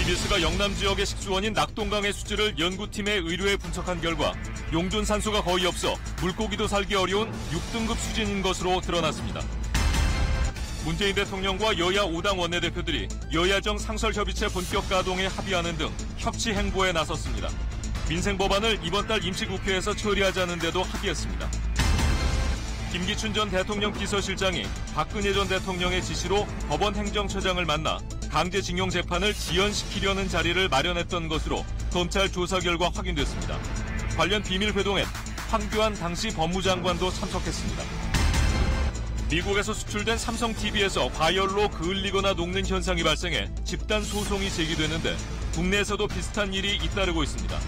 KBS가 영남 지역의 식수원인 낙동강의 수질을 연구팀의 의뢰에 분석한 결과 용존 산소가 거의 없어 물고기도 살기 어려운 6등급 수준인 것으로 드러났습니다. 문재인 대통령과 여야 5당 원내대표들이 여야정 상설협의체 본격 가동에 합의하는 등 협치 행보에 나섰습니다. 민생 법안을 이번 달 임시국회에서 처리하자는데도 합의했습니다. 김기춘 전 대통령 비서실장이 박근혜 전 대통령의 지시로 법원 행정처장을 만나 강제징용 재판을 지연시키려는 자리를 마련했던 것으로 검찰 조사 결과 확인됐습니다. 관련 비밀 회동엔 황교안 당시 법무장관도 참석했습니다. 미국에서 수출된 삼성 TV에서 과열로 그을리거나 녹는 현상이 발생해 집단 소송이 제기되는데 국내에서도 비슷한 일이 잇따르고 있습니다.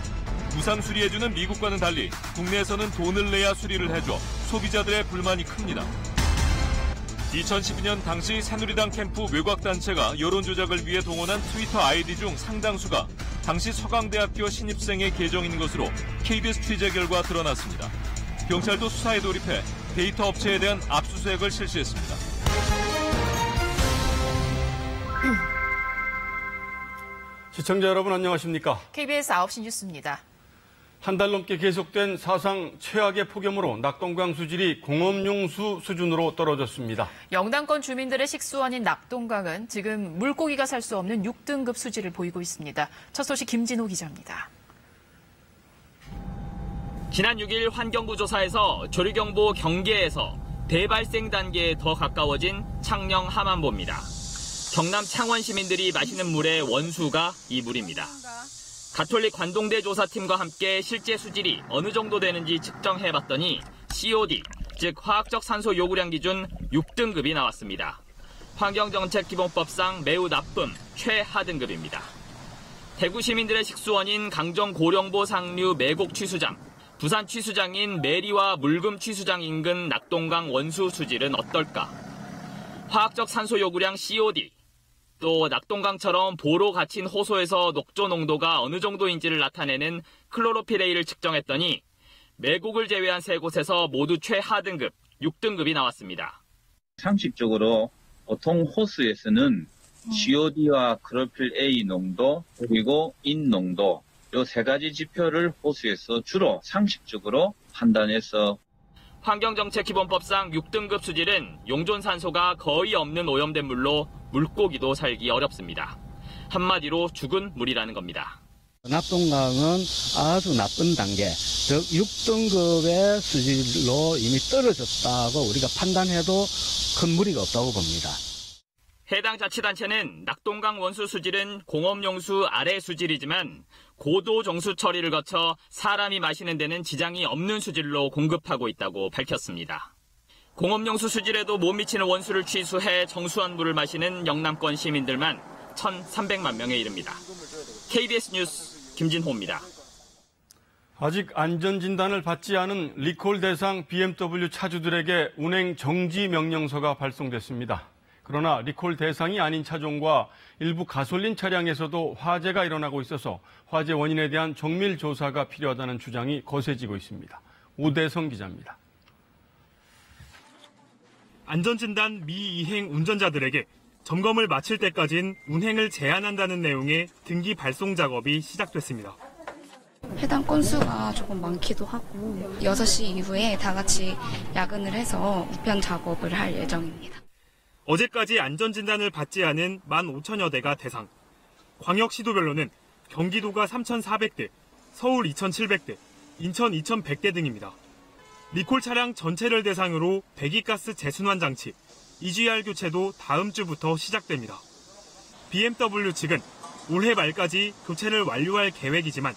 무상 수리해주는 미국과는 달리 국내에서는 돈을 내야 수리를 해줘 소비자들의 불만이 큽니다. 2012년 당시 새누리당 캠프 외곽단체가 여론조작을 위해 동원한 트위터 아이디 중 상당수가 당시 서강대학교 신입생의 계정인 것으로 KBS 취재 결과 드러났습니다. 경찰도 수사에 돌입해 데이터 업체에 대한 압수수색을 실시했습니다. 시청자 여러분 안녕하십니까? KBS 9시 뉴스입니다. 한 달 넘게 계속된 사상 최악의 폭염으로 낙동강 수질이 공업용수 수준으로 떨어졌습니다. 영남권 주민들의 식수원인 낙동강은 지금 물고기가 살 수 없는 6등급 수질을 보이고 있습니다. 첫 소식 김진호 기자입니다. 지난 6일 환경부 조사에서 조류경보 경계에서 대발생 단계에 더 가까워진 창녕 하만보입니다. 경남 창원 시민들이 마시는 물의 원수가 이 물입니다. 가톨릭 관동대 조사팀과 함께 실제 수질이 어느 정도 되는지 측정해봤더니 COD, 즉 화학적 산소 요구량 기준 6등급이 나왔습니다. 환경정책기본법상 매우 나쁨, 최하 등급입니다. 대구 시민들의 식수원인 강정 고령보 상류 매곡 취수장, 부산 취수장인 매리와 물금 취수장 인근 낙동강 원수 수질은 어떨까? 화학적 산소 요구량 COD, 또 낙동강처럼 보로 갇힌 호소에서 녹조 농도가 어느 정도인지를 나타내는 클로로피레이를 측정했더니 매곡을 제외한 세 곳에서 모두 최하 등급, 6등급이 나왔습니다. 상식적으로 보통 호수에서는 COD와 클로로필 A 농도 그리고 인 농도 이 세 가지 지표를 호수에서 주로 상식적으로 판단해서 환경정책기본법상 6등급 수질은 용존산소가 거의 없는 오염된 물로 물고기도 살기 어렵습니다. 한마디로 죽은 물이라는 겁니다. 낙동강은 아주 나쁜 단계, 즉 6등급의 수질로 이미 떨어졌다고 우리가 판단해도 큰 무리가 없다고 봅니다. 해당 자치단체는 낙동강 원수 수질은 공업용수 아래 수질이지만 고도 정수 처리를 거쳐 사람이 마시는 데는 지장이 없는 수질로 공급하고 있다고 밝혔습니다. 공업용수 수질에도 못 미치는 원수를 취수해 정수한 물을 마시는 영남권 시민들만 1,300만 명에 이릅니다. KBS 뉴스 김진호입니다. 아직 안전진단을 받지 않은 리콜 대상 BMW 차주들에게 운행 정지 명령서가 발송됐습니다. 그러나 리콜 대상이 아닌 차종과 일부 가솔린 차량에서도 화재가 일어나고 있어서 화재 원인에 대한 정밀 조사가 필요하다는 주장이 거세지고 있습니다. 오대성 기자입니다. 안전진단 미이행 운전자들에게 점검을 마칠 때까지는 운행을 제한한다는 내용의 등기 발송 작업이 시작됐습니다. 해당 건수가 조금 많기도 하고 6시 이후에 다 같이 야근을 해서 우편 작업을 할 예정입니다. 어제까지 안전진단을 받지 않은 15,000여 대가 대상. 광역시도별로는 경기도가 3,400대, 서울 2,700대, 인천 2,100대 등입니다. 리콜 차량 전체를 대상으로 배기가스 재순환 장치, EGR 교체도 다음 주부터 시작됩니다. BMW 측은 올해 말까지 교체를 완료할 계획이지만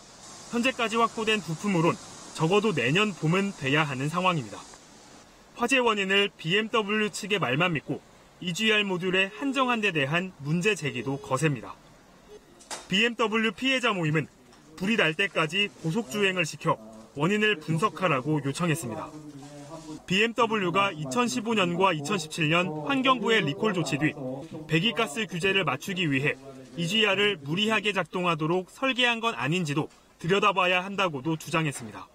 현재까지 확보된 부품으론 적어도 내년 봄은 돼야 하는 상황입니다. 화재 원인을 BMW 측의 말만 믿고 EGR 모듈의 한정한 데 대한 문제 제기도 거셉니다. BMW 피해자 모임은 불이 날 때까지 고속주행을 시켜 원인을 분석하라고 요청했습니다. BMW가 2015년과 2017년 환경부의 리콜 조치 뒤 배기가스 규제를 맞추기 위해 EGR을 무리하게 작동하도록 설계한 건 아닌지도 들여다봐야 한다고도 주장했습니다.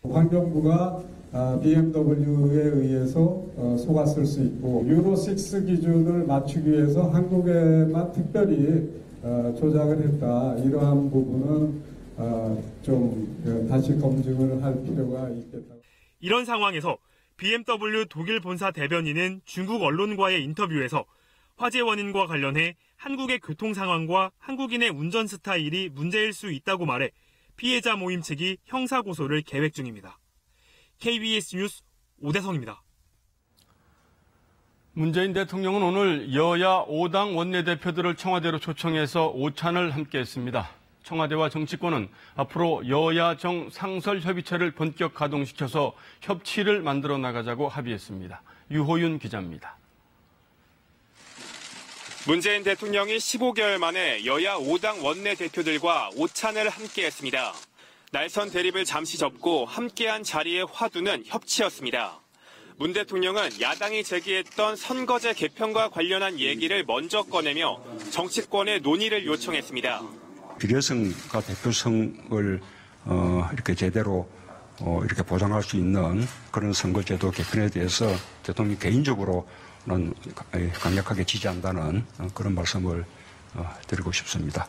환경부가 BMW에 의해서 속았을 수 있고 유로6 기준을 맞추기 위해서 한국에만 특별히 조작을 했다. 이러한 부분은 좀 다시 검증을 할 필요가 있겠다. 이런 상황에서 BMW 독일 본사 대변인은 중국 언론과의 인터뷰에서 화재 원인과 관련해 한국의 교통 상황과 한국인의 운전 스타일이 문제일 수 있다고 말해 피해자 모임 측이 형사고소를 계획 중입니다. KBS 뉴스 오대성입니다. 문재인 대통령은 오늘 여야 5당 원내대표들을 청와대로 초청해서 오찬을 함께했습니다. 청와대와 정치권은 앞으로 여야정 상설협의체를 본격 가동시켜서 협치를 만들어 나가자고 합의했습니다. 유호윤 기자입니다. 문재인 대통령이 15개월 만에 여야 5당 원내대표들과 오찬을 함께했습니다. 날선 대립을 잠시 접고 함께한 자리의 화두는 협치였습니다. 문 대통령은 야당이 제기했던 선거제 개편과 관련한 얘기를 먼저 꺼내며 정치권의 논의를 요청했습니다. 비례성과 대표성을 이렇게 제대로 이렇게 보장할 수 있는 그런 선거제도 개편에 대해서 대통령이 개인적으로는 강력하게 지지한다는 그런 말씀을 드리고 싶습니다.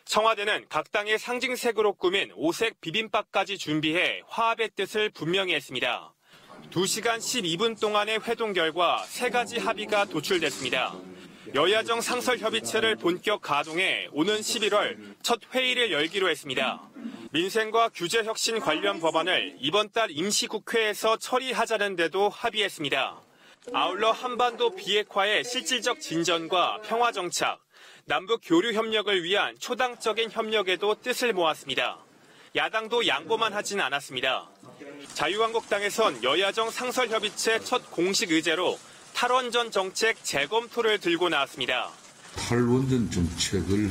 청와대는 각 당의 상징색으로 꾸민 5색 비빔밥까지 준비해 화합의 뜻을 분명히 했습니다. 2시간 12분 동안의 회동 결과 3가지 합의가 도출됐습니다. 여야정 상설협의체를 본격 가동해 오는 11월 첫 회의를 열기로 했습니다. 민생과 규제혁신 관련 법안을 이번 달 임시국회에서 처리하자는 데도 합의했습니다. 아울러 한반도 비핵화의 실질적 진전과 평화정착, 남북 교류 협력을 위한 초당적인 협력에도 뜻을 모았습니다. 야당도 양보만 하진 않았습니다. 자유한국당에선 여야정 상설협의체 첫 공식 의제로 탈원전 정책 재검토를 들고 나왔습니다. 탈원전 정책을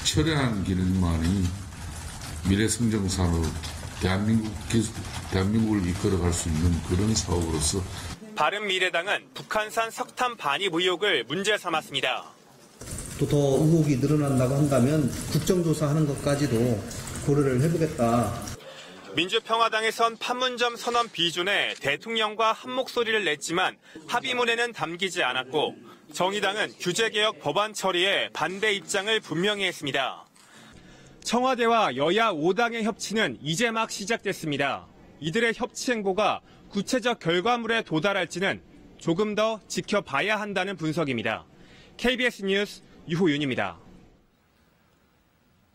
철회하는 길만이 미래성장산업 대한민국을 이끌어갈 수 있는 그런 사업으로서 바른미래당은 북한산 석탄 반입 의혹을 문제 삼았습니다. 또 더 의혹이 늘어난다고 한다면 국정조사하는 것까지도 고려를 해보겠다. 민주평화당에선 판문점 선언 비준에 대통령과 한 목소리를 냈지만 합의문에는 담기지 않았고 정의당은 규제개혁 법안 처리에 반대 입장을 분명히 했습니다. 청와대와 여야 5당의 협치는 이제 막 시작됐습니다. 이들의 협치 행보가 구체적 결과물에 도달할지는 조금 더 지켜봐야 한다는 분석입니다. KBS 뉴스 유호윤입니다.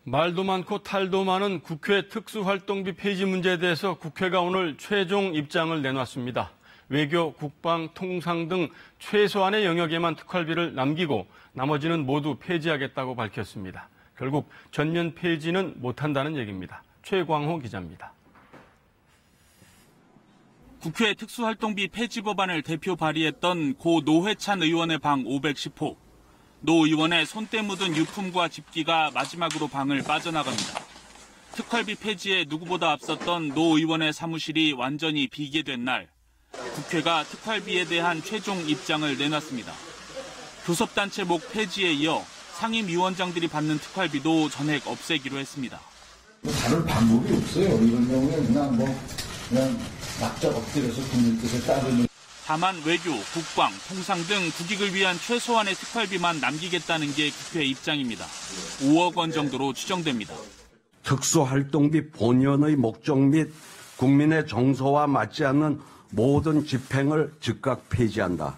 말도 많고 탈도 많은 국회 특수활동비 폐지 문제에 대해서 국회가 오늘 최종 입장을 내놨습니다. 외교, 국방, 통상 등 최소한의 영역에만 특활비를 남기고 나머지는 모두 폐지하겠다고 밝혔습니다. 결국 전면 폐지는 못한다는 얘기입니다. 최광호 기자입니다. 국회 특수활동비 폐지 법안을 대표 발의했던 고 노회찬 의원의 방 510호. 노 의원의 손때 묻은 유품과 집기가 마지막으로 방을 빠져나갑니다. 특활비 폐지에 누구보다 앞섰던 노 의원의 사무실이 완전히 비게 된 날, 국회가 특활비에 대한 최종 입장을 내놨습니다. 교섭단체 목 폐지에 이어 상임위원장들이 받는 특활비도 전액 없애기로 했습니다. 다른 방법이 없어요. 이런 경우에 그냥 낙자 엎드려서 국민 뜻에 따르는. 다만 외교, 국방, 통상 등 국익을 위한 최소한의 특활비만 남기겠다는 게 국회 입장입니다. 5억 원 정도로 추정됩니다. 특수활동비 본연의 목적 및 국민의 정서와 맞지 않는 모든 집행을 즉각 폐지한다.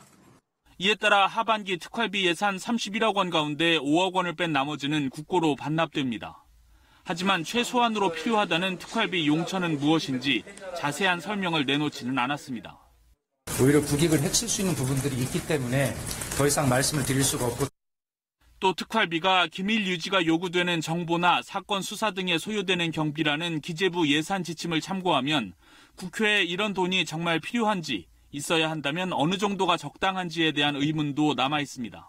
이에 따라 하반기 특활비 예산 31억 원 가운데 5억 원을 뺀 나머지는 국고로 반납됩니다. 하지만 최소한으로 필요하다는 특활비 용처는 무엇인지 자세한 설명을 내놓지는 않았습니다. 오히려 국익을 해칠 수 있는 부분들이 있기 때문에 더 이상 말씀을 드릴 수가 없고. 또 특활비가 기밀 유지가 요구되는 정보나 사건 수사 등에 소요되는 경비라는 기재부 예산 지침을 참고하면 국회에 이런 돈이 정말 필요한지, 있어야 한다면 어느 정도가 적당한지에 대한 의문도 남아 있습니다.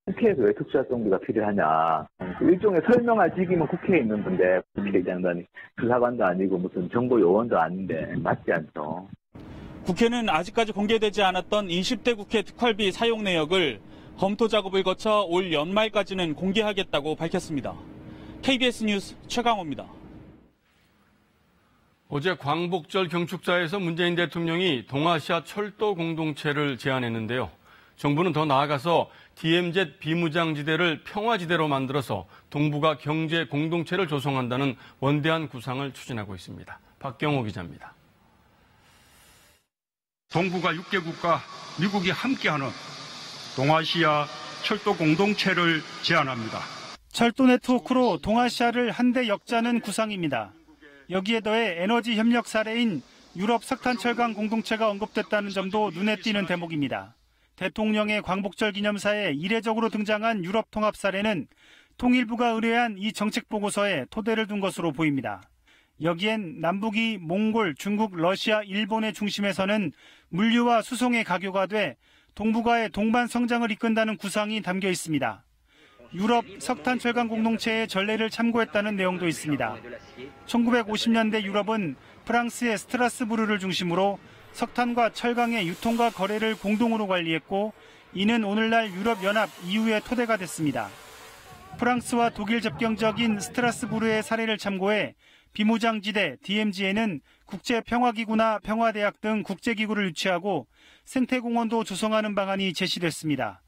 국회에서 왜 특수활동비가 필요하냐. 일종의 설명할 직임은 국회에 있는 분데 국회의장단이 수사관도 아니고 무슨 정보 요원도 아닌데 맞지 않죠. 국회는 아직까지 공개되지 않았던 20대 국회 특활비 사용 내역을 검토 작업을 거쳐 올 연말까지는 공개하겠다고 밝혔습니다. KBS 뉴스 최강호입니다. 어제 광복절 경축사에서 문재인 대통령이 동아시아 철도 공동체를 제안했는데요. 정부는 더 나아가서 DMZ 비무장지대를 평화지대로 만들어서 동북아 경제 공동체를 조성한다는 원대한 구상을 추진하고 있습니다. 박경호 기자입니다. 동북아 6개국과 미국이 함께하는 동아시아 철도 공동체를 제안합니다. 철도 네트워크로 동아시아를 한데 엮자는 구상입니다. 여기에 더해 에너지 협력 사례인 유럽 석탄 철강 공동체가 언급됐다는 점도 눈에 띄는 대목입니다. 대통령의 광복절 기념사에 이례적으로 등장한 유럽 통합 사례는 통일부가 의뢰한 이 정책 보고서에 토대를 둔 것으로 보입니다. 여기엔 남북이 몽골, 중국, 러시아, 일본의 중심에서는 물류와 수송의 가교가 돼 동북아의 동반 성장을 이끈다는 구상이 담겨 있습니다. 유럽 석탄 철강 공동체의 전례를 참고했다는 내용도 있습니다. 1950년대 유럽은 프랑스의 스트라스부르를 중심으로 석탄과 철강의 유통과 거래를 공동으로 관리했고 이는 오늘날 유럽연합 EU의 토대가 됐습니다. 프랑스와 독일 접경적인 스트라스부르의 사례를 참고해 비무장지대 DMZ에는 국제평화기구나 평화대학 등 국제기구를 유치하고 생태공원도 조성하는 방안이 제시됐습니다.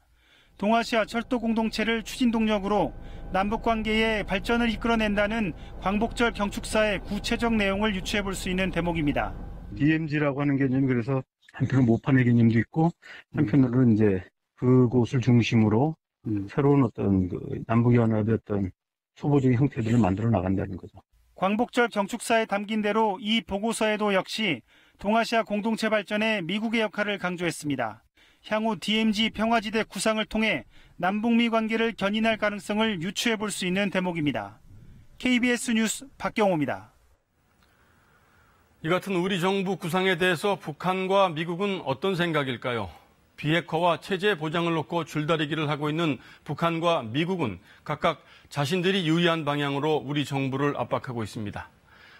동아시아 철도 공동체를 추진 동력으로 남북관계의 발전을 이끌어낸다는 광복절 경축사의 구체적 내용을 유추해 볼 수 있는 대목입니다. DMZ라고 하는 개념이 그래서 한편으로 모판의 개념도 있고 한편으로는 이제 그곳을 중심으로 새로운 어떤 남북연합의 어떤 초보적인 형태들을 만들어 나간다는 거죠. 광복절 경축사에 담긴 대로 이 보고서에도 역시 동아시아 공동체 발전에 미국의 역할을 강조했습니다. 향후 DMZ 평화지대 구상을 통해 남북미 관계를 견인할 가능성을 유추해 볼 수 있는 대목입니다. KBS 뉴스 박경호입니다. 이 같은 우리 정부 구상에 대해서 북한과 미국은 어떤 생각일까요? 비핵화와 체제 보장을 놓고 줄다리기를 하고 있는 북한과 미국은 각각 자신들이 유리한 방향으로 우리 정부를 압박하고 있습니다.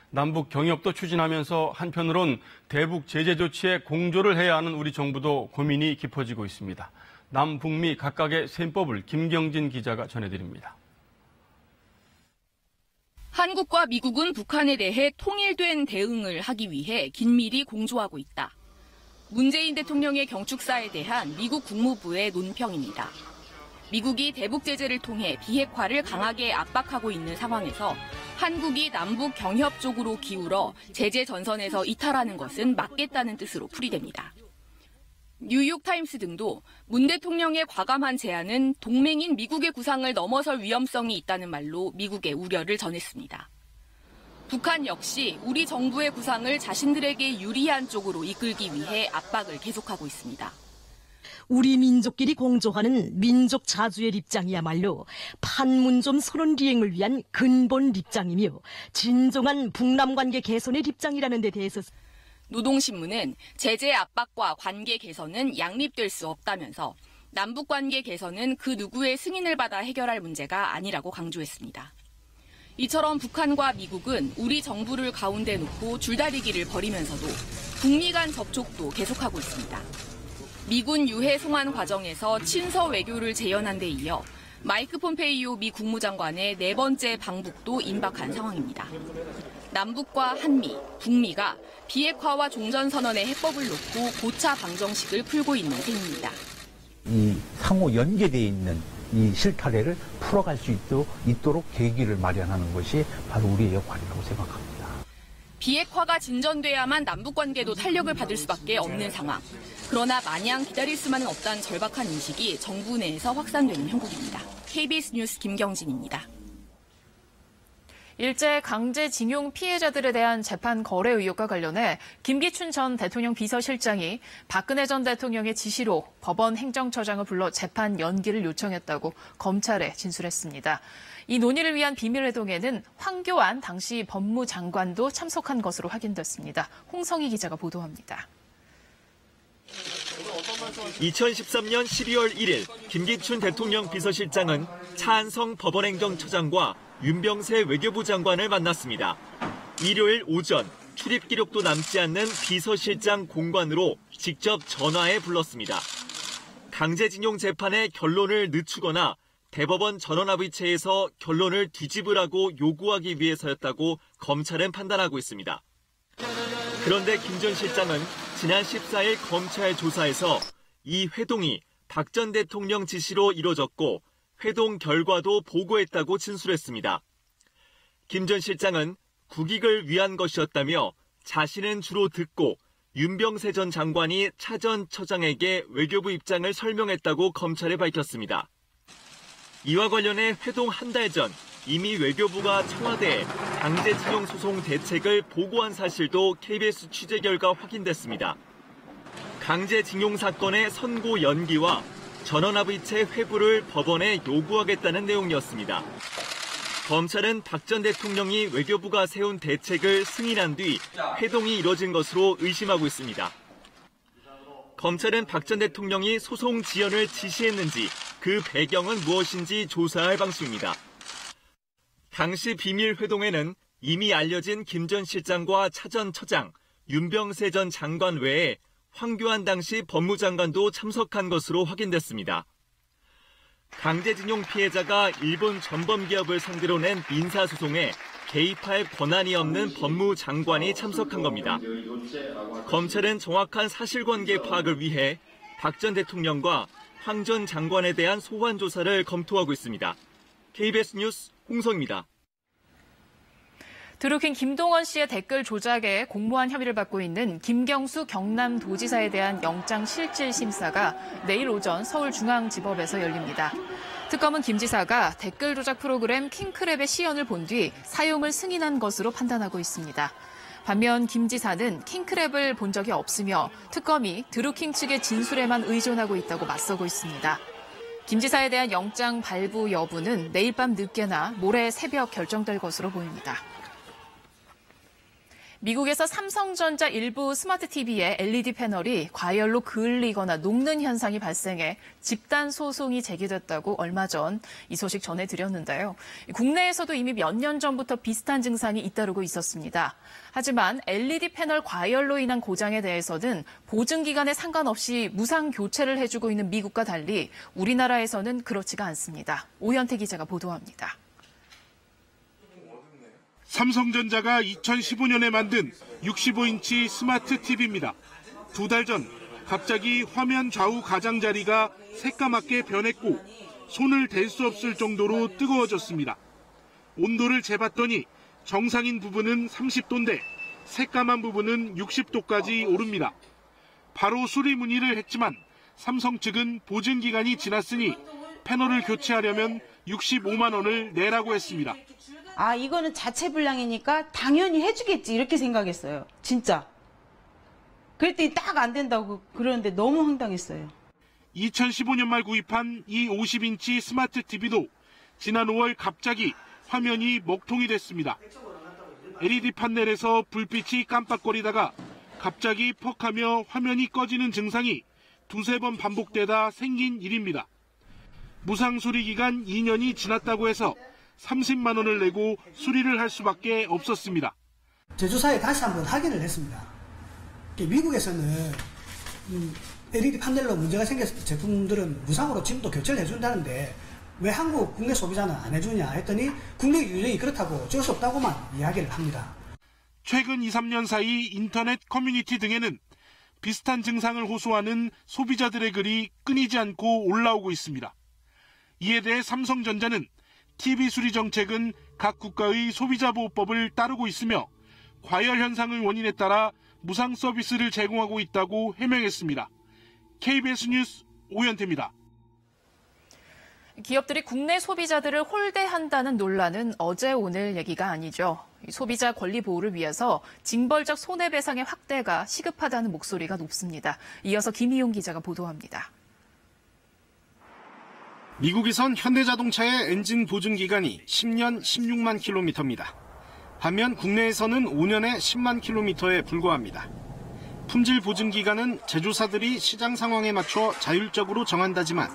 남북 경협도 추진하면서 한편으론 대북 제재 조치에 공조를 해야 하는 우리 정부도 고민이 깊어지고 있습니다. 남북미 각각의 셈법을 김경진 기자가 전해드립니다. 한국과 미국은 북한에 대해 통일된 대응을 하기 위해 긴밀히 공조하고 있다. 문재인 대통령의 경축사에 대한 미국 국무부의 논평입니다. 미국이 대북 제재를 통해 비핵화를 강하게 압박하고 있는 상황에서 한국이 남북 경협 쪽으로 기울어 제재 전선에서 이탈하는 것은 막겠다는 뜻으로 풀이됩니다. 뉴욕타임스 등도 문 대통령의 과감한 제안은 동맹인 미국의 구상을 넘어설 위험성이 있다는 말로 미국의 우려를 전했습니다. 북한 역시 우리 정부의 구상을 자신들에게 유리한 쪽으로 이끌기 위해 압박을 계속하고 있습니다. 우리 민족끼리 공조하는 민족 자주의 입장이야말로 판문점 선언 리행을 위한 근본 입장이며 진정한 북남 관계 개선의 입장이라는 데 대해서 노동신문은 제재 압박과 관계 개선은 양립될 수 없다면서 남북 관계 개선은 그 누구의 승인을 받아 해결할 문제가 아니라고 강조했습니다. 이처럼 북한과 미국은 우리 정부를 가운데 놓고 줄다리기를 벌이면서도 북미 간 접촉도 계속하고 있습니다. 미군 유해 송환 과정에서 친서 외교를 재연한 데 이어 마이크 폼페이오 미 국무장관의 네 번째 방북도 임박한 상황입니다. 남북과 한미, 북미가 비핵화와 종전선언의 해법을 놓고 고차 방정식을 풀고 있는 셈입니다. 이 상호 연계되어 있는 이 실타래를 풀어갈 수 있도록 계기를 마련하는 것이 바로 우리의 역할이라고 생각합니다. 비핵화가 진전돼야만 남북관계도 탄력을 받을 수밖에 없는 상황. 그러나 마냥 기다릴 수만은 없다는 절박한 인식이 정부 내에서 확산되는 형국입니다. KBS 뉴스 김경진입니다. 일제 강제징용 피해자들에 대한 재판 거래 의혹과 관련해 김기춘 전 대통령 비서실장이 박근혜 전 대통령의 지시로 법원 행정처장을 불러 재판 연기를 요청했다고 검찰에 진술했습니다. 이 논의를 위한 비밀회동에는 황교안 당시 법무장관도 참석한 것으로 확인됐습니다. 홍성희 기자가 보도합니다. 2013년 12월 1일 김기춘 대통령 비서실장은 차한성 법원행정처장과 윤병세 외교부 장관을 만났습니다. 일요일 오전 출입 기록도 남지 않는 비서실장 공관으로 직접 전화해 불렀습니다. 강제징용 재판의 결론을 늦추거나 대법원 전원합의체에서 결론을 뒤집으라고 요구하기 위해서였다고 검찰은 판단하고 있습니다. 그런데 김 전 실장은 지난 14일 검찰 조사에서 이 회동이 박 전 대통령 지시로 이뤄졌고 회동 결과도 보고했다고 진술했습니다. 김 전 실장은 국익을 위한 것이었다며 자신은 주로 듣고 윤병세 전 장관이 차 전 처장에게 외교부 입장을 설명했다고 검찰에 밝혔습니다. 이와 관련해 회동 한 달 전 이미 외교부가 청와대에 강제징용 소송 대책을 보고한 사실도 KBS 취재 결과 확인됐습니다. 강제징용 사건의 선고 연기와 전원합의체 회부를 법원에 요구하겠다는 내용이었습니다. 검찰은 박 전 대통령이 외교부가 세운 대책을 승인한 뒤 회동이 이뤄진 것으로 의심하고 있습니다. 검찰은 박 전 대통령이 소송 지연을 지시했는지 그 배경은 무엇인지 조사할 방침입니다. 당시 비밀 회동에는 이미 알려진 김 전 실장과 차 전 처장, 윤병세 전 장관 외에 황교안 당시 법무장관도 참석한 것으로 확인됐습니다. 강제징용 피해자가 일본 전범기업을 상대로 낸 민사소송에 개입할 권한이 없는 법무장관이 참석한 겁니다. 검찰은 정확한 사실관계 파악을 위해 박 전 대통령과 황 전 장관에 대한 소환 조사를 검토하고 있습니다. KBS 뉴스 홍성입니다. 드루킹 김동원 씨의 댓글 조작에 공모한 혐의를 받고 있는 김경수 경남도지사에 대한 영장실질심사가 내일 오전 서울중앙지법에서 열립니다. 특검은 김 지사가 댓글 조작 프로그램 킹크랩의 시연을 본 뒤 사용을 승인한 것으로 판단하고 있습니다. 반면 김 지사는 킹크랩을 본 적이 없으며 특검이 드루킹 측의 진술에만 의존하고 있다고 맞서고 있습니다. 김 지사에 대한 영장 발부 여부는 내일 밤 늦게나 모레 새벽 결정될 것으로 보입니다. 미국에서 삼성전자 일부 스마트 TV에 LED 패널이 과열로 그을리거나 녹는 현상이 발생해 집단 소송이 제기됐다고 얼마 전 이 소식 전해드렸는데요. 국내에서도 이미 몇 년 전부터 비슷한 증상이 잇따르고 있었습니다. 하지만 LED 패널 과열로 인한 고장에 대해서는 보증 기간에 상관없이 무상 교체를 해주고 있는 미국과 달리 우리나라에서는 그렇지가 않습니다. 오현태 기자가 보도합니다. 삼성전자가 2015년에 만든 65인치 스마트 TV입니다. 2달 전 갑자기 화면 좌우 가장자리가 새까맣게 변했고 손을 댈 수 없을 정도로 뜨거워졌습니다. 온도를 재봤더니 정상인 부분은 30도인데 새까만 부분은 60도까지 오릅니다. 바로 수리 문의를 했지만 삼성 측은 보증 기간이 지났으니 패널을 교체하려면 65만 원을 내라고 했습니다. 아, 이거는 자체 불량이니까 당연히 해주겠지 이렇게 생각했어요. 진짜. 그랬더니 딱 안 된다고 그러는데 너무 황당했어요. 2015년 말 구입한 이 50인치 스마트 TV도 지난 5월 갑자기 화면이 먹통이 됐습니다. LED 판넬에서 불빛이 깜빡거리다가 갑자기 퍽하며 화면이 꺼지는 증상이 두세 번 반복되다 생긴 일입니다. 무상 수리 기간 2년이 지났다고 해서 30만 원을 내고 수리를 할 수밖에 없었습니다. 제조사에 다시 한번 확인을 했습니다. 미국에서는 LED 판넬로 문제가 생겼을 때 제품들은 무상으로 지금도 교체를 해준다는데 왜 한국 국내 소비자는 안 해주냐 했더니 국내 유형이 그렇다고 어쩔 수 없다고만 이야기를 합니다. 최근 2, 3년 사이 인터넷 커뮤니티 등에는 비슷한 증상을 호소하는 소비자들의 글이 끊이지 않고 올라오고 있습니다. 이에 대해 삼성전자는 TV 수리 정책은 각 국가의 소비자보호법을 따르고 있으며 과열 현상의 원인에 따라 무상 서비스를 제공하고 있다고 해명했습니다. KBS 뉴스 오현태입니다. 기업들이 국내 소비자들을 홀대한다는 논란은 어제 오늘 얘기가 아니죠. 소비자 권리 보호를 위해서 징벌적 손해배상의 확대가 시급하다는 목소리가 높습니다. 이어서 김희용 기자가 보도합니다. 미국에선 현대자동차의 엔진 보증 기간이 10년 16만 킬로미터입니다. 반면 국내에서는 5년에 10만 킬로미터에 불과합니다. 품질 보증 기간은 제조사들이 시장 상황에 맞춰 자율적으로 정한다지만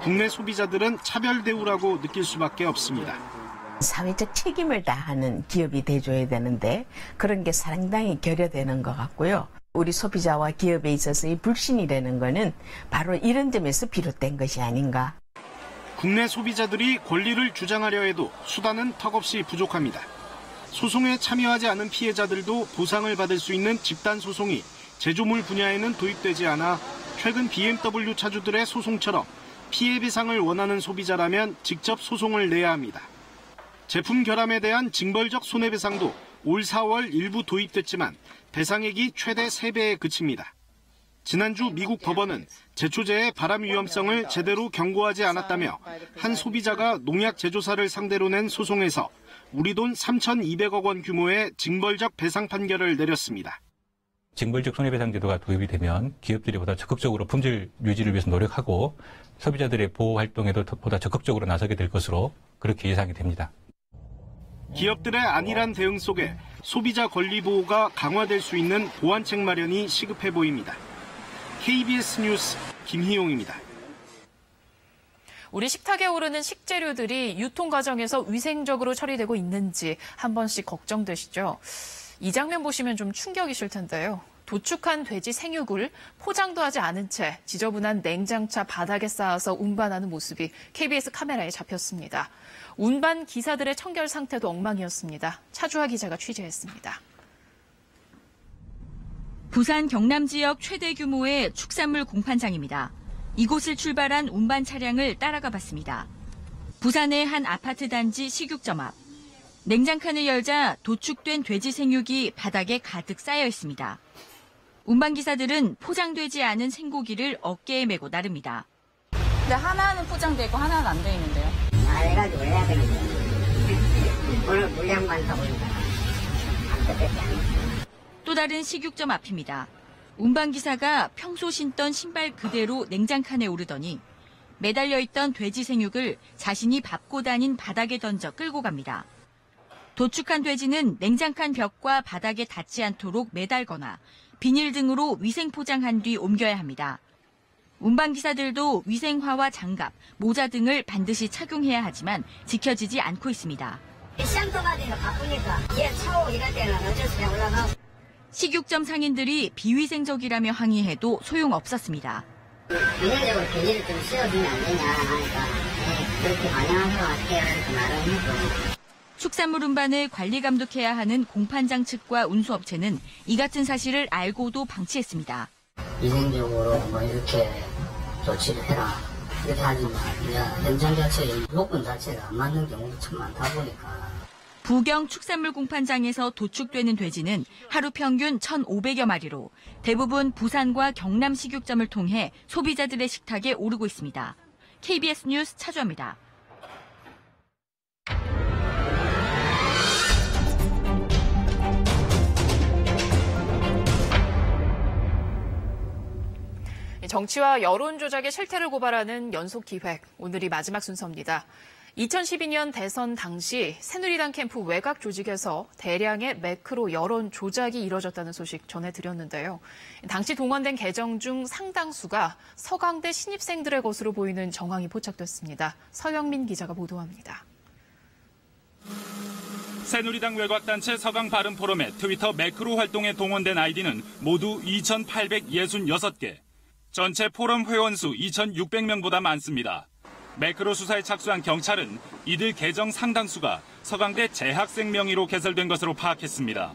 국내 소비자들은 차별 대우라고 느낄 수밖에 없습니다. 사회적 책임을 다하는 기업이 돼줘야 되는데 그런 게 상당히 결여되는 것 같고요. 우리 소비자와 기업에 있어서의 불신이라는 거는 바로 이런 점에서 비롯된 것이 아닌가. 국내 소비자들이 권리를 주장하려 해도 수단은 턱없이 부족합니다. 소송에 참여하지 않은 피해자들도 보상을 받을 수 있는 집단 소송이 제조물 분야에는 도입되지 않아 최근 BMW 차주들의 소송처럼 피해 배상을 원하는 소비자라면 직접 소송을 내야 합니다. 제품 결함에 대한 징벌적 손해배상도 올 4월 일부 도입됐지만 배상액이 최대 3배에 그칩니다. 지난주 미국 법원은 제초제의 발암 위험성을 제대로 경고하지 않았다며 한 소비자가 농약 제조사를 상대로 낸 소송에서 우리 돈 3,200억 원 규모의 징벌적 배상 판결을 내렸습니다. 징벌적 손해배상 제도가 도입이 되면 기업들이 보다 적극적으로 품질 유지를 위해서 노력하고 소비자들의 보호 활동에도 보다 적극적으로 나서게 될 것으로 그렇게 예상이 됩니다. 기업들의 안일한 대응 속에 소비자 권리 보호가 강화될 수 있는 보완책 마련이 시급해 보입니다. KBS 뉴스 김희용입니다. 우리 식탁에 오르는 식재료들이 유통 과정에서 위생적으로 처리되고 있는지 한 번씩 걱정되시죠? 이 장면 보시면 좀 충격이실 텐데요. 도축한 돼지 생육을 포장도 하지 않은 채 지저분한 냉장차 바닥에 쌓아서 운반하는 모습이 KBS 카메라에 잡혔습니다. 운반 기사들의 청결 상태도 엉망이었습니다. 차주하 기자가 취재했습니다. 부산 경남 지역 최대 규모의 축산물 공판장입니다. 이곳을 출발한 운반 차량을 따라가 봤습니다. 부산의 한 아파트 단지 식육점 앞. 냉장칸을 열자 도축된 돼지 생육이 바닥에 가득 쌓여 있습니다. 운반기사들은 포장되지 않은 생고기를 어깨에 메고 나릅니다. 근데 하나는 포장돼 있고 하나는 안 돼 있는데요. 해가지고 해야 되겠네. 오늘 물량 많다 보니까 아무것도 않네. 또 다른 식육점 앞입니다. 운반기사가 평소 신던 신발 그대로 냉장칸에 오르더니 매달려 있던 돼지 생육을 자신이 밟고 다닌 바닥에 던져 끌고 갑니다. 도축한 돼지는 냉장칸 벽과 바닥에 닿지 않도록 매달거나 비닐 등으로 위생 포장한 뒤 옮겨야 합니다. 운반기사들도 위생화와 장갑, 모자 등을 반드시 착용해야 하지만 지켜지지 않고 있습니다. 시장 동안에는 바쁘니까 얘 차오 이럴 때는 어쩔 수 없이 올라가고. 식육점 상인들이 비위생적이라며 항의해도 소용없었습니다. 비닐적으로 비닐을 좀 씌워주면 안 되냐 하니까 그렇게 반영한 것 같아요. 이렇게 말을 했고. 축산물 운반을 관리 감독해야 하는 공판장 측과 운수업체는 이 같은 사실을 알고도 방치했습니다. 위생적으로 뭐 이렇게 조치를 해라. 이렇게 하지만 현장 자체의 조건 자체가 안 맞는 경우도 참 많다 보니까. 부경 축산물 공판장에서 도축되는 돼지는 하루 평균 1,500여 마리로 대부분 부산과 경남 식육점을 통해 소비자들의 식탁에 오르고 있습니다. KBS 뉴스 차주합니다. 정치와 여론 조작의 실태를 고발하는 연속 기획, 오늘이 마지막 순서입니다. 2012년 대선 당시 새누리당 캠프 외곽 조직에서 대량의 매크로 여론 조작이 이뤄졌다는 소식 전해드렸는데요. 당시 동원된 계정 중 상당수가 서강대 신입생들의 것으로 보이는 정황이 포착됐습니다. 서영민 기자가 보도합니다. 새누리당 외곽단체 서강바른포럼의 트위터 매크로 활동에 동원된 아이디는 모두 2,866개. 전체 포럼 회원수 2,600명보다 많습니다. 매크로 수사에 착수한 경찰은 이들 계정 상당수가 서강대 재학생 명의로 개설된 것으로 파악했습니다.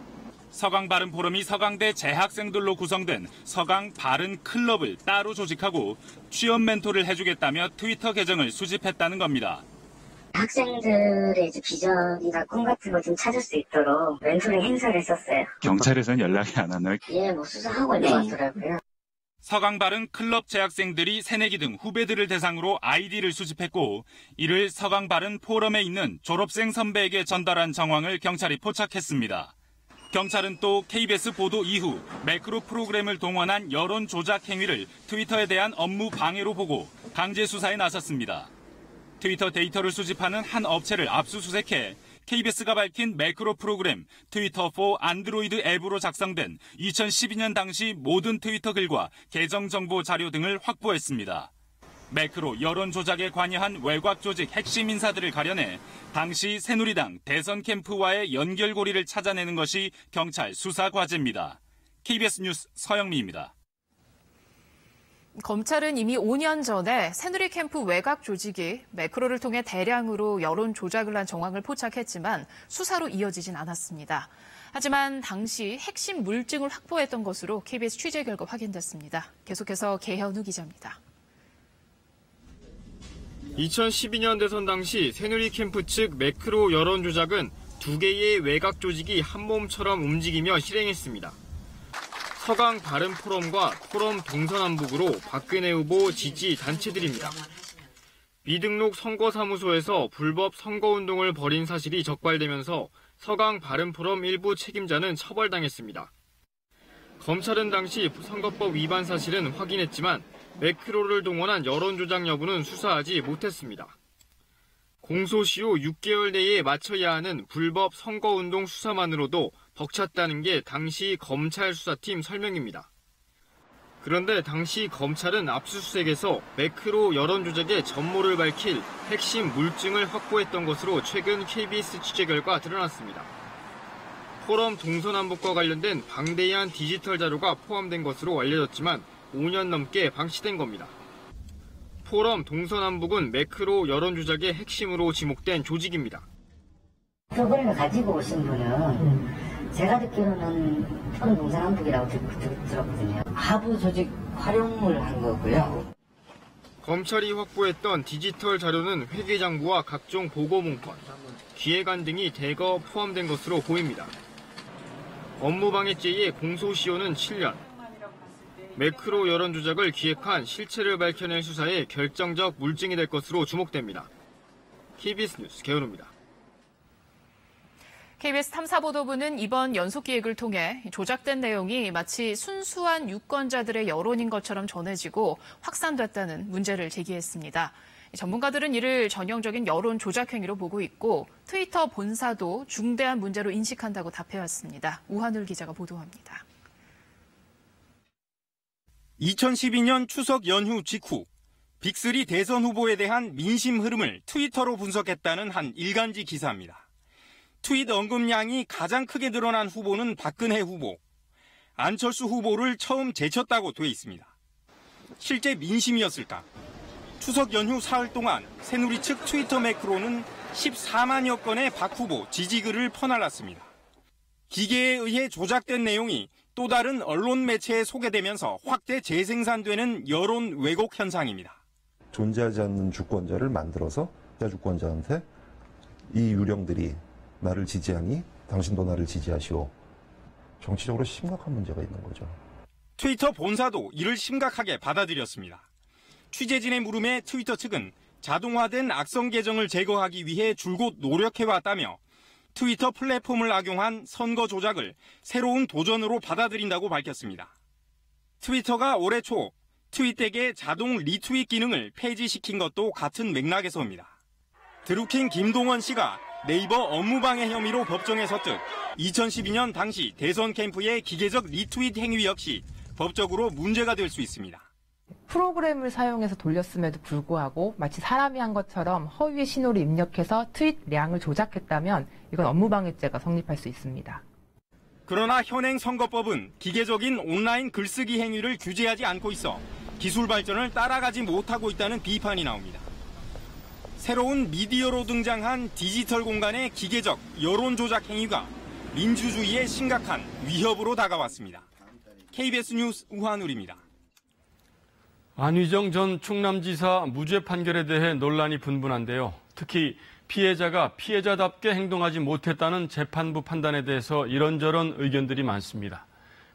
서강바른포럼이 서강대 재학생들로 구성된 서강바른클럽을 따로 조직하고 취업 멘토를 해주겠다며 트위터 계정을 수집했다는 겁니다. 학생들의 이제 비전이나 꿈 같은 거 좀 찾을 수 있도록 멘토링 행사를 했었어요. 경찰에서는 연락이 안 왔나요? 예, 뭐 수사하고 있는 것 같더라고요. 서강바른 클럽 재학생들이 새내기 등 후배들을 대상으로 아이디를 수집했고 이를 서강바른 포럼에 있는 졸업생 선배에게 전달한 정황을 경찰이 포착했습니다. 경찰은 또 KBS 보도 이후 매크로 프로그램을 동원한 여론 조작 행위를 트위터에 대한 업무 방해로 보고 강제 수사에 나섰습니다. 트위터 데이터를 수집하는 한 업체를 압수수색해 KBS가 밝힌 매크로 프로그램 트위터 4 안드로이드 앱으로 작성된 2012년 당시 모든 트위터 글과 계정 정보 자료 등을 확보했습니다. 매크로 여론 조작에 관여한 외곽 조직 핵심 인사들을 가려내 당시 새누리당 대선 캠프와의 연결고리를 찾아내는 것이 경찰 수사 과제입니다. KBS 뉴스 서영미입니다. 검찰은 이미 5년 전에 새누리 캠프 외곽 조직이 매크로를 통해 대량으로 여론 조작을 한 정황을 포착했지만 수사로 이어지진 않았습니다. 하지만 당시 핵심 물증을 확보했던 것으로 KBS 취재 결과 확인됐습니다. 계속해서 개현우 기자입니다. 2012년 대선 당시 새누리 캠프 측 매크로 여론 조작은 두 개의 외곽 조직이 한 몸처럼 움직이며 실행했습니다. 서강 바른포럼과 포럼 동서남북으로 박근혜 후보 지지 단체들입니다. 미등록 선거사무소에서 불법 선거운동을 벌인 사실이 적발되면서 서강 바른포럼 일부 책임자는 처벌당했습니다. 검찰은 당시 선거법 위반 사실은 확인했지만 매크로를 동원한 여론조작 여부는 수사하지 못했습니다. 공소시효 6개월 내에 마쳐야 하는 불법 선거운동 수사만으로도 벅찼다는 게 당시 검찰 수사팀 설명입니다. 그런데 당시 검찰은 압수수색에서 매크로 여론조작의 전모를 밝힐 핵심 물증을 확보했던 것으로 최근 KBS 취재 결과 드러났습니다. 포럼 동서남북과 관련된 방대한 디지털 자료가 포함된 것으로 알려졌지만 5년 넘게 방치된 겁니다. 포럼 동서남북은 매크로 여론조작의 핵심으로 지목된 조직입니다. 그걸 가지고 오신 분은 제가 듣기로는 포럼 동서남북이라고 들었거든요. 하부 조직 활용을 한 거고요. 검찰이 확보했던 디지털 자료는 회계장부와 각종 보고문건, 기획안 등이 대거 포함된 것으로 보입니다. 업무방해죄의 공소시효는 7년. 매크로 여론조작을 기획한 실체를 밝혀낼 수사에 결정적 물증이 될 것으로 주목됩니다. KBS 뉴스 개은우입니다. KBS 탐사보도부는 이번 연속기획을 통해 조작된 내용이 마치 순수한 유권자들의 여론인 것처럼 전해지고 확산됐다는 문제를 제기했습니다. 전문가들은 이를 전형적인 여론 조작 행위로 보고 있고 트위터 본사도 중대한 문제로 인식한다고 답해왔습니다. 우한울 기자가 보도합니다. 2012년 추석 연휴 직후 빅3 대선 후보에 대한 민심 흐름을 트위터로 분석했다는 한 일간지 기사입니다. 트윗 언급량이 가장 크게 늘어난 후보는 박근혜 후보, 안철수 후보를 처음 제쳤다고 돼 있습니다. 실제 민심이었을까? 추석 연휴 사흘 동안 새누리 측 트위터 매크로는 14만여 건의 박 후보 지지글을 퍼날랐습니다. 기계에 의해 조작된 내용이 또 다른 언론 매체에 소개되면서 확대 재생산되는 여론 왜곡 현상입니다. 존재하지 않는 주권자를 만들어서 주권자한테 이 유령들이 나를 지지하니 당신도 나를 지지하시오. 정치적으로 심각한 문제가 있는 거죠. 트위터 본사도 이를 심각하게 받아들였습니다. 취재진의 물음에 트위터 측은 자동화된 악성 계정을 제거하기 위해 줄곧 노력해왔다며 트위터 플랫폼을 악용한 선거 조작을 새로운 도전으로 받아들인다고 밝혔습니다. 트위터가 올해 초 트윗덱의 자동 리트윗 기능을 폐지시킨 것도 같은 맥락에서 옵니다. 드루킹 김동원 씨가 네이버 업무방해 혐의로 법정에 섰듯 2012년 당시 대선 캠프의 기계적 리트윗 행위 역시 법적으로 문제가 될 수 있습니다. 프로그램을 사용해서 돌렸음에도 불구하고 마치 사람이 한 것처럼 허위의 신호를 입력해서 트윗량을 조작했다면 이건 업무방해죄가 성립할 수 있습니다. 그러나 현행 선거법은 기계적인 온라인 글쓰기 행위를 규제하지 않고 있어 기술 발전을 따라가지 못하고 있다는 비판이 나옵니다. 새로운 미디어로 등장한 디지털 공간의 기계적 여론 조작 행위가 민주주의에 심각한 위협으로 다가왔습니다. KBS 뉴스 우한울입니다. 안휘정 전 충남지사 무죄 판결에 대해 논란이 분분한데요. 특히 피해자가 피해자답게 행동하지 못했다는 재판부 판단에 대해서 이런저런 의견들이 많습니다.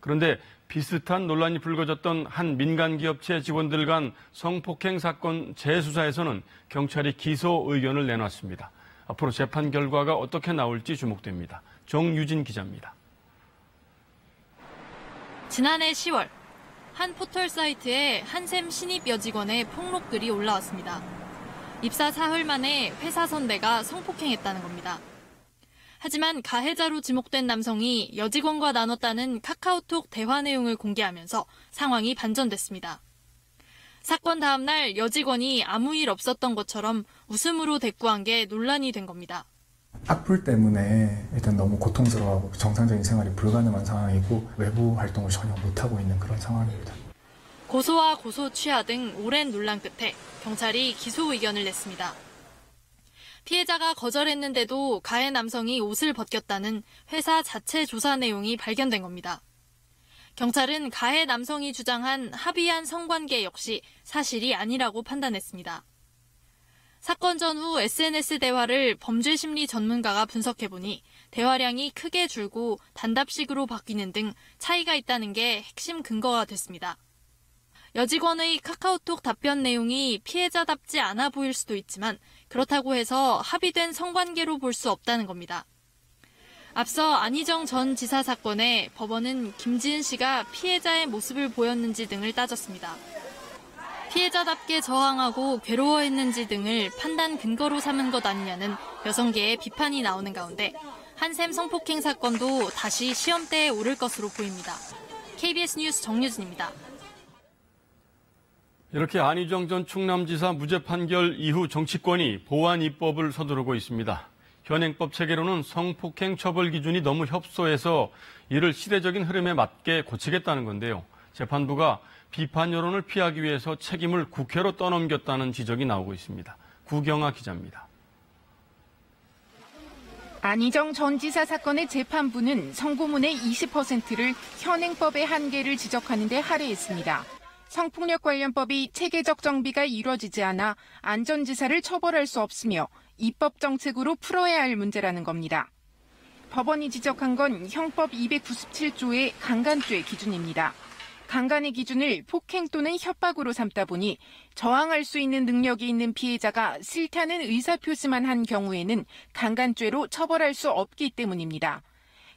그런데 비슷한 논란이 불거졌던 한 민간기업체 직원들 간 성폭행 사건 재수사에서는 경찰이 기소 의견을 내놨습니다. 앞으로 재판 결과가 어떻게 나올지 주목됩니다. 정유진 기자입니다. 지난해 10월 한 포털 사이트에 한샘 신입 여직원의 폭로글이 올라왔습니다. 입사 사흘 만에 회사 선배가 성폭행했다는 겁니다. 하지만 가해자로 지목된 남성이 여직원과 나눴다는 카카오톡 대화 내용을 공개하면서 상황이 반전됐습니다. 사건 다음 날 여직원이 아무 일 없었던 것처럼 웃음으로 대꾸한 게 논란이 된 겁니다. 악플 때문에 일단 너무 고통스러워하고 정상적인 생활이 불가능한 상황이고 외부 활동을 전혀 못하고 있는 그런 상황입니다. 고소와 고소 취하 등 오랜 논란 끝에 경찰이 기소 의견을 냈습니다. 피해자가 거절했는데도 가해 남성이 옷을 벗겼다는 회사 자체 조사 내용이 발견된 겁니다. 경찰은 가해 남성이 주장한 합의한 성관계 역시 사실이 아니라고 판단했습니다. 사건 전후 SNS 대화를 범죄심리 전문가가 분석해보니 대화량이 크게 줄고 단답식으로 바뀌는 등 차이가 있다는 게 핵심 근거가 됐습니다. 여직원의 카카오톡 답변 내용이 피해자답지 않아 보일 수도 있지만 그렇다고 해서 합의된 성관계로 볼 수 없다는 겁니다. 앞서 안희정 전 지사 사건에 법원은 김지은 씨가 피해자의 모습을 보였는지 등을 따졌습니다. 피해자답게 저항하고 괴로워했는지 등을 판단 근거로 삼은 것 아니냐는 여성계의 비판이 나오는 가운데 한샘 성폭행 사건도 다시 시험대에 오를 것으로 보입니다. KBS 뉴스 정유진입니다. 이렇게 안희정 전 충남지사 무죄 판결 이후 정치권이 보완 입법을 서두르고 있습니다. 현행법 체계로는 성폭행 처벌 기준이 너무 협소해서 이를 시대적인 흐름에 맞게 고치겠다는 건데요. 재판부가 비판 여론을 피하기 위해서 책임을 국회로 떠넘겼다는 지적이 나오고 있습니다. 구경아 기자입니다. 안희정 전 지사 사건의 재판부는 선고문의 20%를 현행법의 한계를 지적하는 데 할애했습니다. 성폭력 관련법이 체계적 정비가 이루어지지 않아 안 전 지사를 처벌할 수 없으며 입법 정책으로 풀어야 할 문제라는 겁니다. 법원이 지적한 건 형법 297조의 강간죄 기준입니다. 강간의 기준을 폭행 또는 협박으로 삼다 보니 저항할 수 있는 능력이 있는 피해자가 싫다는 의사표시만 한 경우에는 강간죄로 처벌할 수 없기 때문입니다.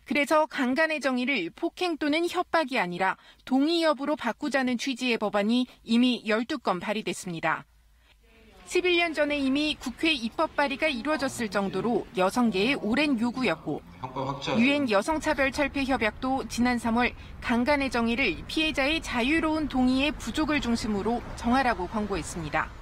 그래서 강간의 정의를 폭행 또는 협박이 아니라 동의 여부로 바꾸자는 취지의 법안이 이미 12건 발의됐습니다. 11년 전에 이미 국회 입법 발의가 이루어졌을 정도로 여성계의 오랜 요구였고 유엔 여성차별철폐협약도 지난 3월 강간의 정의를 피해자의 자유로운 동의의 부족을 중심으로 정하라고 권고했습니다.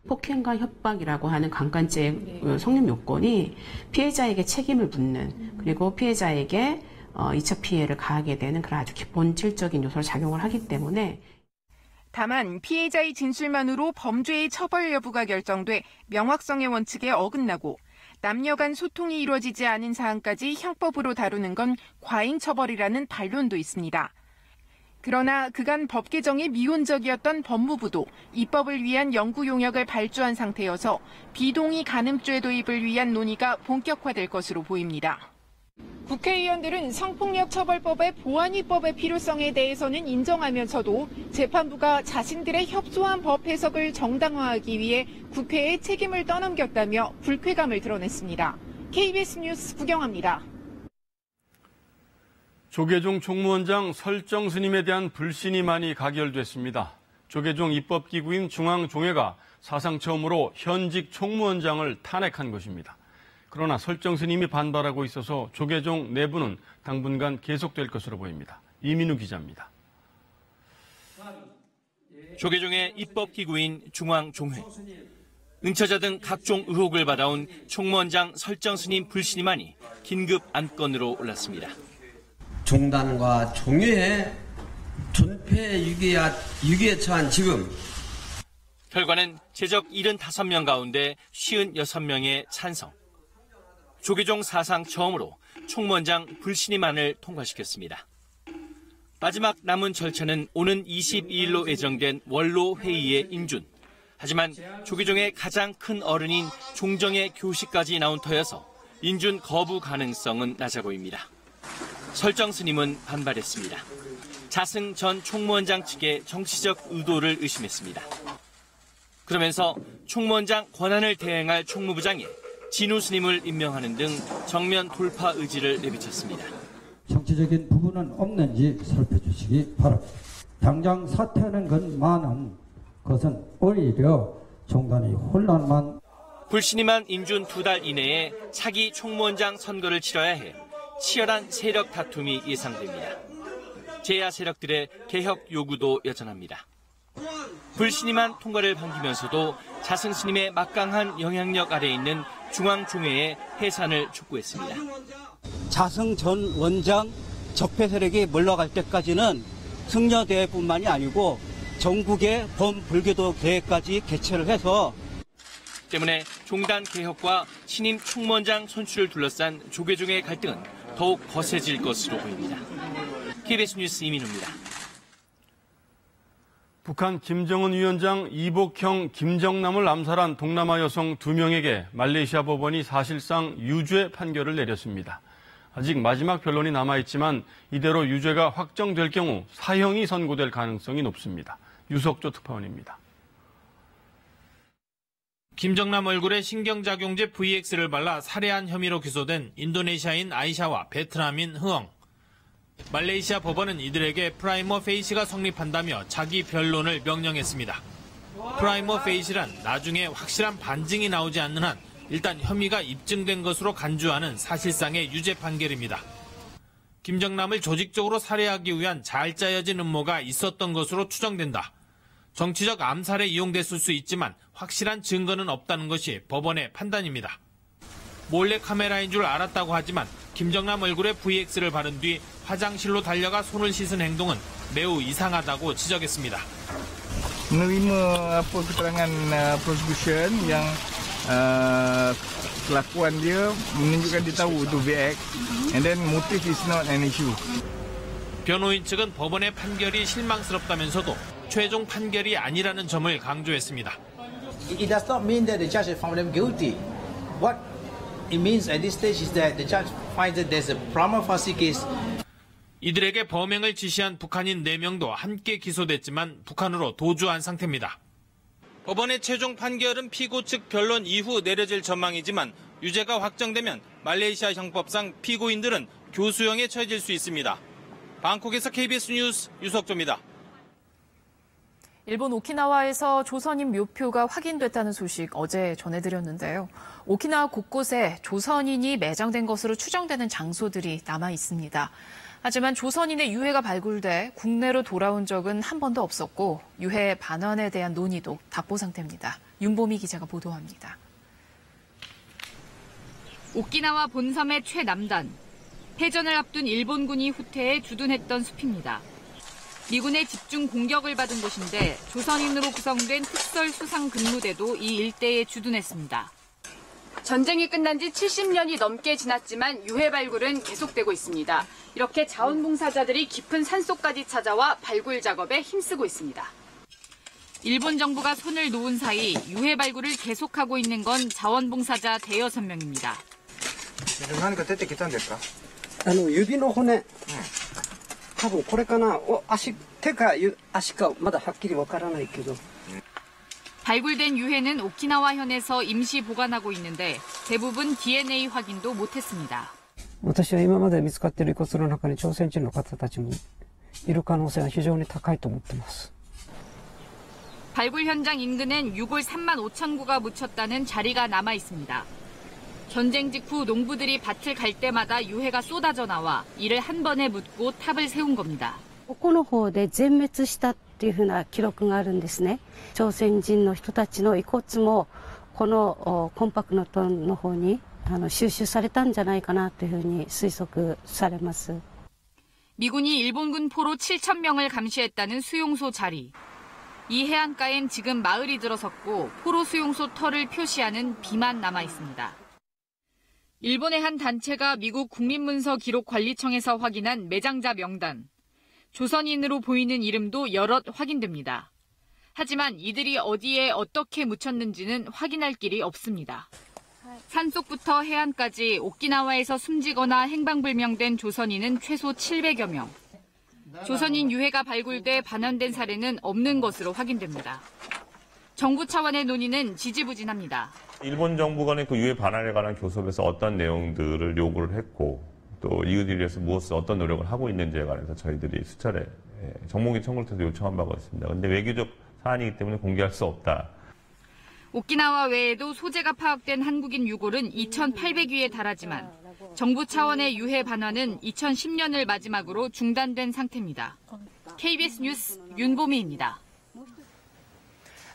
폭행과 협박이라고 하는 강간죄의 성립 요건이 피해자에게 책임을 묻는 그리고 피해자에게 2차 피해를 가하게 되는 그런 아주 본질적인 요소로 작용을 하기 때문에 다만 피해자의 진술만으로 범죄의 처벌 여부가 결정돼 명확성의 원칙에 어긋나고 남녀 간 소통이 이루어지지 않은 사안까지 형법으로 다루는 건 과잉 처벌이라는 반론도 있습니다. 그러나 그간 법 개정이 미온적이었던 법무부도 입법을 위한 연구 용역을 발주한 상태여서 비동의 간음죄 도입을 위한 논의가 본격화될 것으로 보입니다. 국회의원들은 성폭력 처벌법의 보완 입법의 필요성에 대해서는 인정하면서도 재판부가 자신들의 협소한 법 해석을 정당화하기 위해 국회에 책임을 떠넘겼다며 불쾌감을 드러냈습니다. KBS 뉴스 구경합니다. 조계종 총무원장 설정 스님에 대한 불신이 많이 가결됐습니다. 조계종 입법기구인 중앙종회가 사상 처음으로 현직 총무원장을 탄핵한 것입니다. 그러나 설정 스님이 반발하고 있어서 조계종 내부는 당분간 계속될 것으로 보입니다. 이민우 기자입니다. 조계종의 입법기구인 중앙종회. 은처자 등 각종 의혹을 받아온 총무원장 설정 스님 불신임안이 긴급 안건으로 올랐습니다. 종단과 종회의 존폐 위기에 처한 지금 결과는 제적 75명 가운데 56명의 찬성. 조계종 사상 처음으로 총무원장 불신임안을 통과시켰습니다. 마지막 남은 절차는 오는 22일로 예정된 원로 회의의 인준. 하지만 조계종의 가장 큰 어른인 종정의 교시까지 나온 터여서 인준 거부 가능성은 낮아 보입니다. 설정 스님은 반발했습니다. 자승 전 총무원장 측의 정치적 의도를 의심했습니다. 그러면서 총무원장 권한을 대행할 총무부장에 진우 스님을 임명하는 등 정면 돌파 의지를 내비쳤습니다. 정치적인 부분은 없는지 살펴주시기 바랍니다. 당장 사퇴하는 것만은 그것은 오히려 종단의 혼란만. 불신임안 인준 2달 이내에 차기 총무원장 선거를 치러야 해 치열한 세력 다툼이 예상됩니다. 제야 세력들의 개혁 요구도 여전합니다. 불신임안 통과를 반기면서도 자승 스님의 막강한 영향력 아래에 있는 중앙종회의 해산을 촉구했습니다. 자승 전 원장 적폐 세력이 물러갈 때까지는 승려대회뿐만이 아니고 전국의 범불교도 대회까지 개최를 해서 때문에 종단 개혁과 신임 총무원장 선출을 둘러싼 조계종의 갈등은 더욱 거세질 것으로 보입니다. KBS 뉴스 이민우입니다. 북한 김정은 위원장 이복형 김정남을 암살한 동남아 여성 2명에게 말레이시아 법원이 사실상 유죄 판결을 내렸습니다. 아직 마지막 변론이 남아있지만 이대로 유죄가 확정될 경우 사형이 선고될 가능성이 높습니다. 유석조 특파원입니다. 김정남 얼굴에 신경작용제 VX를 발라 살해한 혐의로 기소된 인도네시아인 아이샤와 베트남인 흐엉. 말레이시아 법원은 이들에게 프라이머 페이시가 성립한다며 자기 변론을 명령했습니다. 프라이머 페이시란 나중에 확실한 반증이 나오지 않는 한 일단 혐의가 입증된 것으로 간주하는 사실상의 유죄 판결입니다. 김정남을 조직적으로 살해하기 위한 잘 짜여진 음모가 있었던 것으로 추정된다. 정치적 암살에 이용됐을 수 있지만 확실한 증거는 없다는 것이 법원의 판단입니다. 몰래 카메라인 줄 알았다고 하지만 김정남 얼굴에 VX를 바른 뒤 화장실로 달려가 손을 씻은 행동은 매우 이상하다고 지적했습니다. Menerima keterangan prosecution yang kelakuan dia menunjukkan dia tahu itu VX and then motive is not an issue. 변호인 측은 법원의 판결이 실망스럽다면서도 최종 판결이 아니라는 점을 강조했습니다. It does not mean that the judge has found them guilty. What it means at this stage is that the judge finds that there's a prima facie case. 이들에게 범행을 지시한 북한인 4명도 함께 기소됐지만 북한으로 도주한 상태입니다. 법원의 최종 판결은 피고 측 변론 이후 내려질 전망이지만 유죄가 확정되면 말레이시아 형법상 피고인들은 교수형에 처해질 수 있습니다. 방콕에서 KBS 뉴스 유석조입니다. 일본 오키나와에서 조선인 묘표가 확인됐다는 소식 어제 전해드렸는데요. 오키나와 곳곳에 조선인이 매장된 것으로 추정되는 장소들이 남아 있습니다. 하지만 조선인의 유해가 발굴돼 국내로 돌아온 적은 한 번도 없었고 유해 반환에 대한 논의도 답보 상태입니다. 윤보미 기자가 보도합니다. 오키나와 본섬의 최남단. 해전을 앞둔 일본군이 후퇴에 주둔했던 숲입니다. 미군의 집중 공격을 받은 곳인데 조선인으로 구성된 특설수상근무대도 이 일대에 주둔했습니다. 전쟁이 끝난 지 70년이 넘게 지났지만 유해 발굴은 계속되고 있습니다. 이렇게 자원봉사자들이 깊은 산속까지 찾아와 발굴 작업에 힘쓰고 있습니다. 일본 정부가 손을 놓은 사이 유해 발굴을 계속하고 있는 건 자원봉사자 대여섯 명입니다. 何か出てきたんですか? 指の骨、多分これかな、手か足かまだはっきりわからないけど。 발굴된 유해는 오키나와현에서 임시 보관하고 있는데 대부분 DNA 확인도 못했습니다. 私は今まで見つかっている遺骨の中に朝鮮人の方たちもいる可能性は非常に高いと思っています。 발굴 현장 인근엔 유골 3만 5천 구가 묻혔다는 자리가 남아 있습니다. 전쟁 직후 농부들이 밭을 갈 때마다 유해가 쏟아져 나와 이를 한 번에 묻고 탑을 세운 겁니다. ここの方で全滅したっていうふうな記録があるんですね。朝鮮人の人たちの遺骨もこのコンパクトの方に収集されたんじゃないかなというふうに推測されます。 미군이 일본군 포로 7천 명을 감시했다는 수용소 자리. 이 해안가엔 지금 마을이 들어섰고 포로 수용소 터를 표시하는 비만 남아 있습니다. 일본의 한 단체가 미국 국립문서기록관리청에서 확인한 매장자 명단. 조선인으로 보이는 이름도 여럿 확인됩니다. 하지만 이들이 어디에 어떻게 묻혔는지는 확인할 길이 없습니다. 산속부터 해안까지 오키나와에서 숨지거나 행방불명된 조선인은 최소 700여 명. 조선인 유해가 발굴돼 반환된 사례는 없는 것으로 확인됩니다. 정부 차원의 논의는 지지부진합니다. 일본 정부 간의 그 유해 반환에 관한 교섭에서 어떤 내용들을 요구를 했고 또 이것을 위해서 어떤 노력을 하고 있는지에 관해서 저희들이 수차례 정몽기 청구를 통해서 요청한 바가 있습니다. 그런데 외교적 사안이기 때문에 공개할 수 없다. 오키나와 외에도 소재가 파악된 한국인 유골은 2,800위에 달하지만 정부 차원의 유해 반환은 2010년을 마지막으로 중단된 상태입니다. KBS 뉴스 윤보미입니다.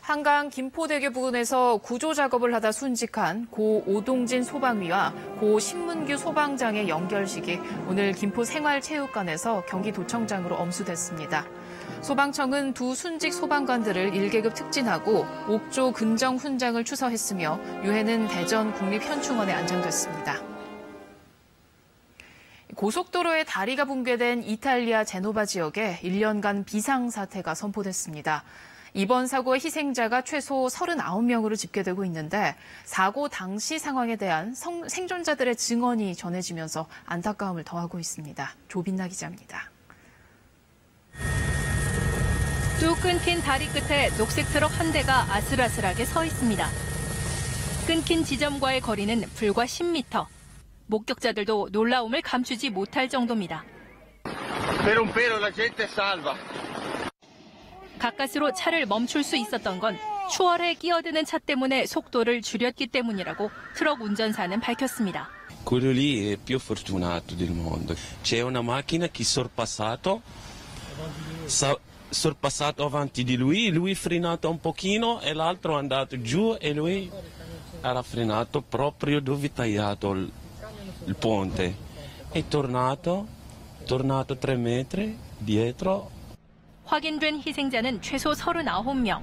한강 김포대교 부근에서 구조 작업을 하다 순직한 고 오동진 소방위와 고 신문규 소방장의 연결식이 오늘 김포생활체육관에서 경기도청장으로 엄수됐습니다. 소방청은 두 순직 소방관들을 1계급 특진하고 옥조 근정 훈장을 추서했으며 유해는 대전 국립현충원에 안장됐습니다. 고속도로에 다리가 붕괴된 이탈리아 제노바 지역에 1년간 비상사태가 선포됐습니다. 이번 사고의 희생자가 최소 39명으로 집계되고 있는데 사고 당시 상황에 대한 생존자들의 증언이 전해지면서 안타까움을 더하고 있습니다. 조빈나 기자입니다. 뚝 끊긴 다리 끝에 녹색 트럭 한 대가 아슬아슬하게 서 있습니다. 끊긴 지점과의 거리는 불과 10m. 목격자들도 놀라움을 감추지 못할 정도입니다. 가까스로 차를 멈출 수 있었던 건 추월해 끼어드는 차 때문에 속도를 줄였기 때문이라고 트럭 운전사는 밝혔습니다. Quello lì è più fortunato del mondo. C'è una macchina che sorpassato avanti di lui frenato un pochino e l'altro è andato giù e lui era frenato proprio dove è tagliato il ponte. È tornato 3 metri dietro. 확인된 희생자는 최소 39명,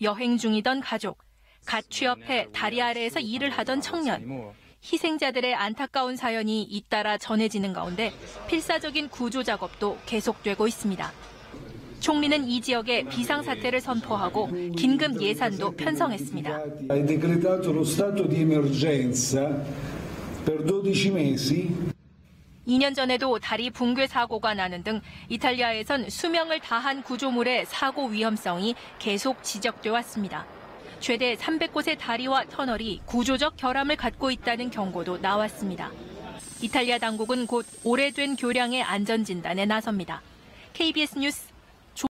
여행 중이던 가족, 갓 취업해 다리 아래에서 일을 하던 청년, 희생자들의 안타까운 사연이 잇따라 전해지는 가운데 필사적인 구조 작업도 계속되고 있습니다. 총리는 이 지역에 비상사태를 선포하고 긴급 예산도 편성했습니다. Ha decretato lo stato di emergenza per 12 mesi. 2년 전에도 다리 붕괴 사고가 나는 등 이탈리아에선 수명을 다한 구조물의 사고 위험성이 계속 지적돼 왔습니다. 최대 300곳의 다리와 터널이 구조적 결함을 갖고 있다는 경고도 나왔습니다. 이탈리아 당국은 곧 오래된 교량의 안전진단에 나섭니다. KBS 뉴스